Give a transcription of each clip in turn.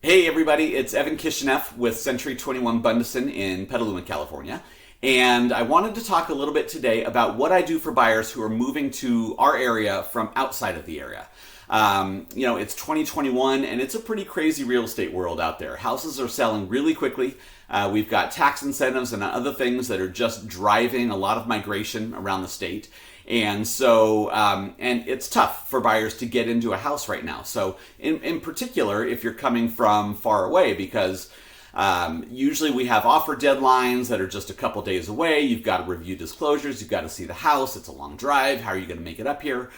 Hey everybody, it's Evan Kishinev with Century 21 Bundesen in Petaluma, California. And I wanted to talk a little bit today about what I do for buyers who are moving to our area from outside of the area. It's 2021 and it's a pretty crazy real estate world out there. Houses are selling really quickly. We've got tax incentives and other things that are just driving a lot of migration around the state. And it's tough for buyers to get into a house right now. So, in particular, if you're coming from far away, because usually we have offer deadlines that are just a couple days away. You've got to review disclosures, you've got to see the house, it's a long drive. How are you going to make it up here?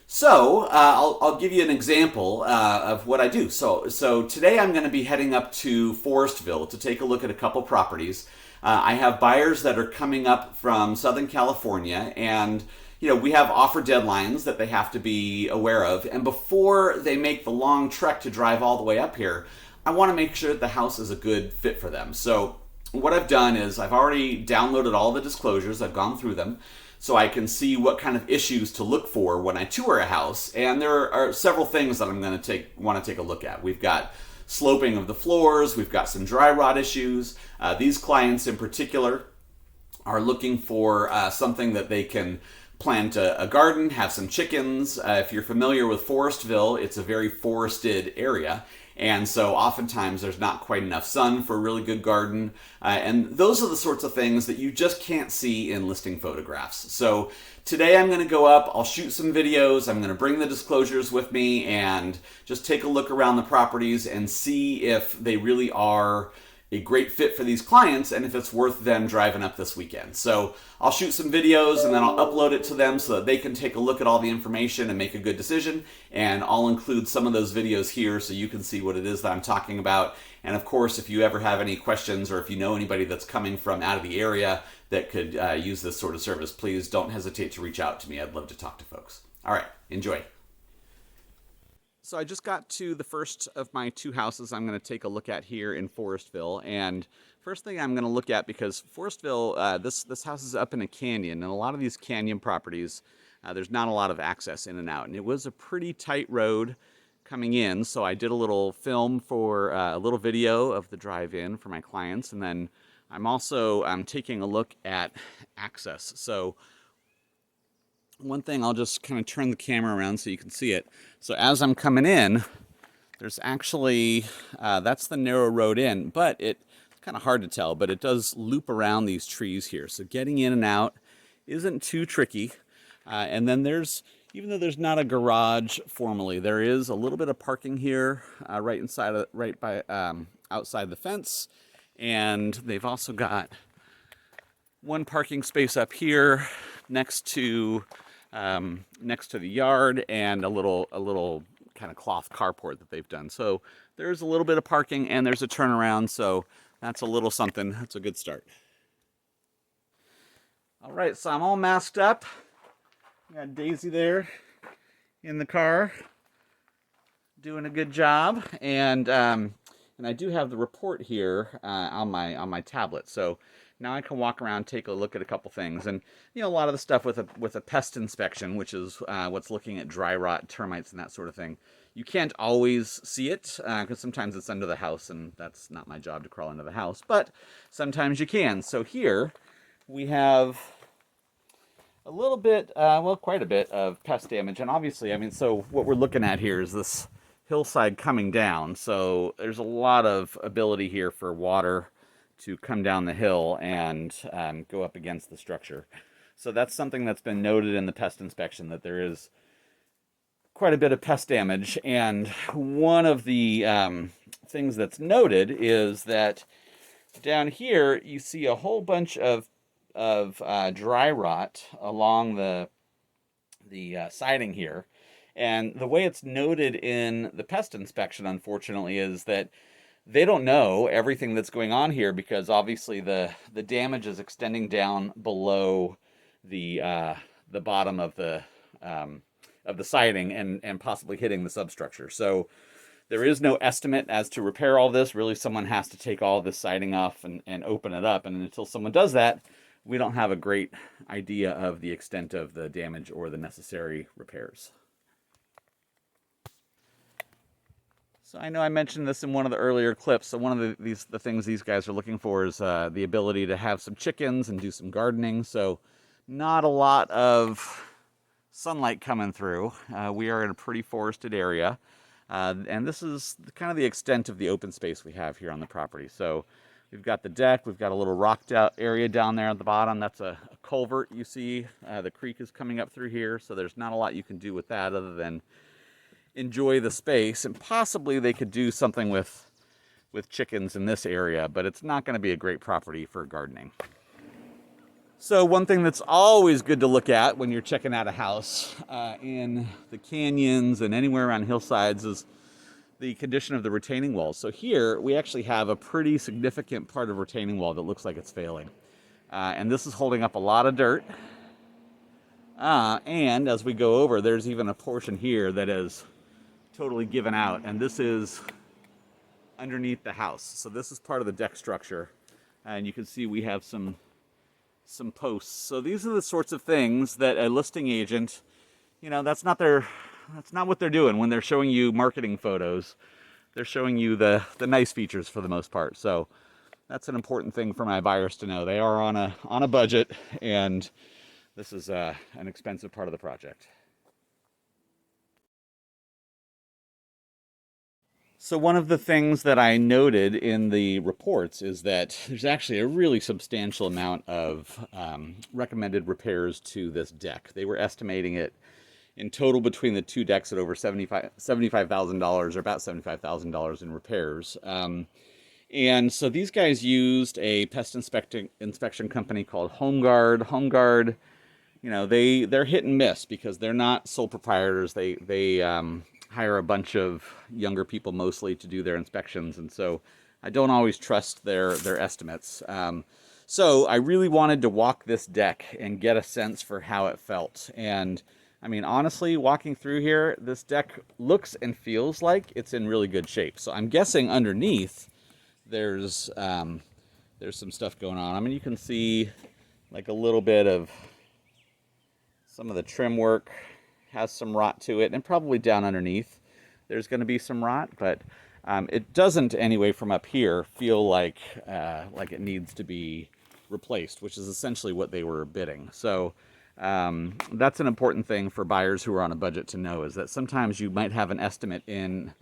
So I'll give you an example of what I do. So today I'm going to be heading up to Forestville to take a look at a couple properties. I have buyers that are coming up from Southern California, and we have offer deadlines that they have to be aware of. And before they make the long trek to drive all the way up here, I want to make sure that the house is a good fit for them. So what I've done is I've already downloaded all the disclosures. I've gone through them so I can see what kind of issues to look for when I tour a house. And there are several things that I'm going to want to take a look at. We've got sloping of the floors. We've got some dry rot issues. These clients in particular are looking for something that they can plant a garden, have some chickens. If you're familiar with Forestville, it's a very forested area. And so oftentimes there's not quite enough sun for a really good garden. And those are the sorts of things that you just can't see in listing photographs. So today I'm going to go up, I'll shoot some videos, I'm going to bring the disclosures with me and just take a look around the properties and see if they really are a great fit for these clients and if it's worth them driving up this weekend. So I'll shoot some videos and then I'll upload it to them so that they can take a look at all the information and make a good decision. And I'll include some of those videos here so you can see what it is that I'm talking about. And of course, if you ever have any questions or if you know anybody that's coming from out of the area that could use this sort of service, please don't hesitate to reach out to me. I'd love to talk to folks. All right, enjoy. So I just got to the first of my two houses I'm going to take a look at here in Forestville. And first thing I'm going to look at, because Forestville, this house is up in a canyon, and a lot of these canyon properties, there's not a lot of access in and out. And it was a pretty tight road coming in, so I did a little film for a little video of the drive-in for my clients. And then I'm also taking a look at access. So one thing, I'll just kind of turn the camera around so you can see it. So as I'm coming in, there's actually, that's the narrow road in, but it's kind of hard to tell, but it does loop around these trees here. So getting in and out isn't too tricky. And then even though there's not a garage formally, there is a little bit of parking here, outside the fence. And they've also got one parking space up here next to the yard, and a little kind of cloth carport that they've done. So there's a little bit of parking and there's a turnaround, so that's a little something. That's a good start. All right, so I'm all masked up. Got Daisy there in the car doing a good job, and I do have the report here on my tablet. So now I can walk around, take a look at a couple things, and a lot of the stuff with a pest inspection, which is what's looking at dry rot, termites, and that sort of thing. You can't always see it because sometimes it's under the house, and that's not my job to crawl into the house. But sometimes you can. So here we have a little bit, quite a bit of pest damage, and obviously, so what we're looking at here is this hillside coming down. So there's a lot of ability here for water to come down the hill and go up against the structure. So that's something that's been noted in the pest inspection, that there is quite a bit of pest damage. And one of the things that's noted is that down here you see a whole bunch of dry rot along the siding here. And the way it's noted in the pest inspection, unfortunately, is that they don't know everything that's going on here, because obviously the damage is extending down below the bottom of the siding and possibly hitting the substructure. So there is no estimate as to repair all this. Really, someone has to take all this siding off and open it up. And until someone does that, we don't have a great idea of the extent of the damage or the necessary repairs. So I know I mentioned this in one of the earlier clips. So one of the things these guys are looking for is the ability to have some chickens and do some gardening. So not a lot of sunlight coming through. We are in a pretty forested area, and this is kind of the extent of the open space we have here on the property. So we've got the deck, we've got a little rocked out area down there at the bottom. That's a culvert you see. The creek is coming up through here, so there's not a lot you can do with that other than enjoy the space, and possibly they could do something with chickens in this area, but it's not going to be a great property for gardening. So one thing that's always good to look at when you're checking out a house in the canyons and anywhere around hillsides is the condition of the retaining walls. So here we actually have a pretty significant part of retaining wall that looks like it's failing. And this is holding up a lot of dirt. And as we go over, there's even a portion here that is totally given out, and this is underneath the house. So this is part of the deck structure, and you can see we have some posts. So these are the sorts of things that a listing agent, that's not what they're doing when they're showing you marketing photos. They're showing you the nice features for the most part. So that's an important thing for my buyers to know. They are on a budget, and this is an expensive part of the project. So one of the things that I noted in the reports is that there's actually a really substantial amount of recommended repairs to this deck. They were estimating it in total between the two decks at over $75,000 or about $75,000 in repairs. And so these guys used a pest inspection company called HomeGuard. HomeGuard, they're hit and miss because they're not sole proprietors. They hire a bunch of younger people mostly to do their inspections, and so I don't always trust their estimates. So I really wanted to walk this deck and get a sense for how it felt. And I mean, honestly, walking through here, this deck looks and feels like it's in really good shape. So I'm guessing underneath there's some stuff going on. I mean, you can see like a little bit of some of the trim work has some rot to it, and probably down underneath there's going to be some rot, but it doesn't anyway from up here feel like it needs to be replaced, which is essentially what they were bidding. So that's an important thing for buyers who are on a budget to know, is that sometimes you might have an estimate in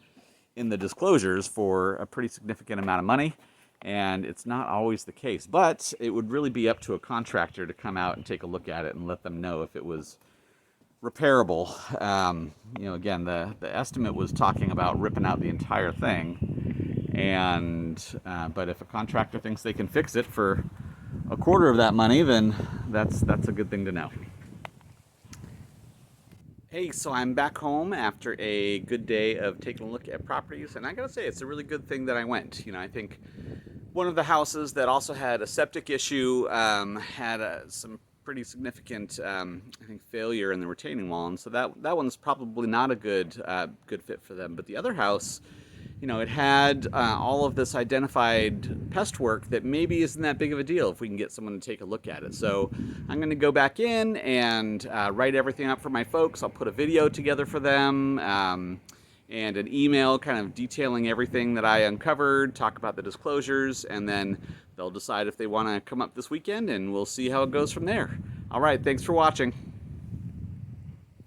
the disclosures for a pretty significant amount of money, and it's not always the case. But it would really be up to a contractor to come out and take a look at it and let them know if it was repairable. Again, the estimate was talking about ripping out the entire thing, and but if a contractor thinks they can fix it for a quarter of that money, then that's a good thing to know. Hey, so I'm back home after a good day of taking a look at properties, and I gotta say it's a really good thing that I went. I think one of the houses that also had a septic issue had some pretty significant, I think, failure in the retaining wall, and so that one's probably not a good fit for them. But the other house, it had all of this identified pest work that maybe isn't that big of a deal if we can get someone to take a look at it. So I'm going to go back in and write everything up for my folks. I'll put a video together for them, and an email kind of detailing everything that I uncovered, talk about the disclosures, and then they'll decide if they want to come up this weekend, and we'll see how it goes from there. All right, thanks for watching.